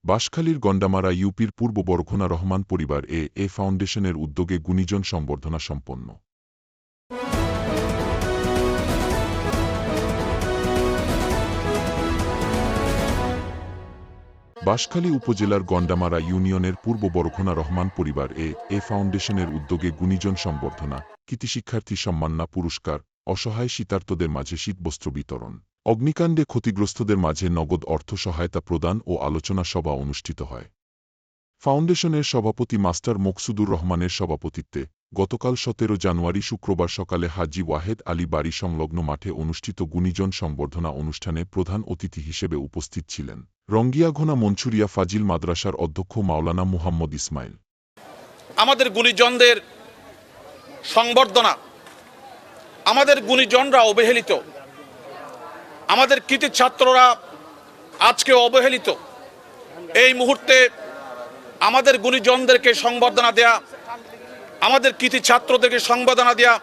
বাঁশখালীর গন্ডামারা ইউপির পূর্ব বরঘোনা রহমান পরিবার এ ফাউন্ডেশনের উদ্যোগে গুণীজন সংবর্ধনা সম্পন্ন। বাঁশখালী উপজেলার গন্ডামারা ইউনিয়নের পূর্ব বরঘোনা রহমান পরিবার এ ফাউন্ডেশনের উদ্যোগে গুণীজন সংবর্ধনা, কৃতিশিক্ষার্থী সম্মাননা পুরস্কার, অসহায় শীতার্তদের মাঝে শীতবস্ত্র বিতরণ, অগ্নিকাণ্ডে ক্ষতিগ্রস্তদের মাঝে নগদ অর্থ সহায়তা প্রদান ও আলোচনা সভা অনুষ্ঠিত হয়। ফাউন্ডেশনের সভাপতি মাস্টার মকসুদুর রহমানের সভাপতিত্বে গতকাল 17 জানুয়ারি শুক্রবার সকালে হাজী ওয়াহেদ আলী বাড়ি সংলগ্ন মাঠে অনুষ্ঠিত গুণীজন সংবর্ধনা অনুষ্ঠানে প্রধান অতিথি হিসেবে উপস্থিত ছিলেন রঙ্গিয়াঘোনা মনছুরিয়া ফাজিল মাদ্রাসার অধ্যক্ষ মাওলানা মুহাম্মদ ইসমাইল। আমাদের গুণীজনদের সংবর্ধনা, আমাদের গুণীজনরা অবহেলিত, আমাদের কৃতি ছাত্ররা আজকে অবহেলিত। এই মুহূর্তে আমাদের গুণীজনদেরকে সংবর্ধনা দেয়া, আমাদের কৃতি ছাত্রদেরকে সংবর্ধনা দেয়া,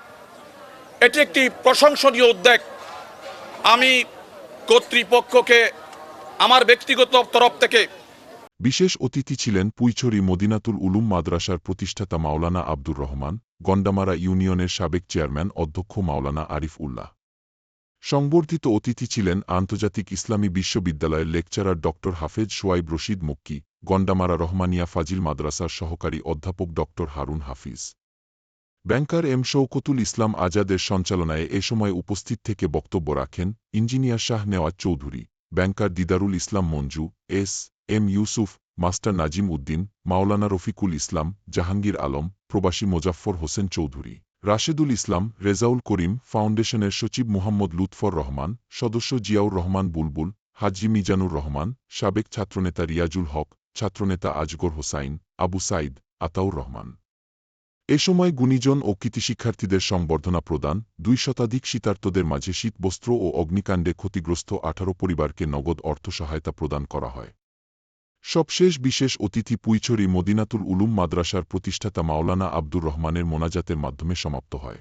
এটি একটি প্রশংসনীয় উদ্যোগ। আমি কর্তৃপক্ষকে আমার ব্যক্তিগত তরফ থেকে বিশেষ অতিথি ছিলেন পুইছড়ি মদিনাতুল উলুম মাদ্রাসার প্রতিষ্ঠাতা মাওলানা আব্দুর রহমান, গন্ডামারা ইউনিয়নের সাবেক চেয়ারম্যান অধ্যক্ষ মাওলানা আরিফ উল্লাহ। সংবর্ধিত অতিথি ছিলেন আন্তর্জাতিক ইসলামী বিশ্ববিদ্যালয়ের লেকচারার ড হাফেজ সোয়াইব রশিদ মক্কি, গন্ডামারা রহমানিয়া ফাজিল মাদ্রাসার সহকারী অধ্যাপক ড হারুন হাফিজ। ব্যাংকার এম শৌকতুল ইসলাম আজাদের সঞ্চালনায় এ সময় উপস্থিত থেকে বক্তব্য রাখেন ইঞ্জিনিয়ার শাহ নেওয়াজ চৌধুরী, ব্যাংকার দিদারুল ইসলাম মঞ্জু, এম ইউসুফ, মাস্টার নাজিম উদ্দিন, মাওলানা রফিকুল ইসলাম, জাহাঙ্গীর আলম, প্রবাসী মোজাফফর হোসেন চৌধুরী, রাশেদুল ইসলাম, রেজাউল করিম, ফাউন্ডেশনের সচিব মুহাম্মদ লুৎফর রহমান, সদস্য জিয়াউর রহমান বুলবুল, হাজী মিজানুর রহমান, সাবেক ছাত্রনেতা রিয়াজুল হক, ছাত্রনেতা আজগর হোসাইন, আবু সাইদ, আতাউর রহমান। এ সময় গুণীজন ও কৃতিশিক্ষার্থীদের সংবর্ধনা প্রদান, 2 শতাধিক শীতার্তদের মাঝে শীতবস্ত্র ও অগ্নিকাণ্ডে ক্ষতিগ্রস্ত 18 পরিবারকে নগদ অর্থ সহায়তা প্রদান করা হয়। সবশেষ বিশেষ অতিথি পুইছড়ি মদিনাতুল উলুম মাদ্রাসার প্রতিষ্ঠাতা মাওলানা আব্দুর রহমানের মোনাজাতের মাধ্যমে সমাপ্ত হয়।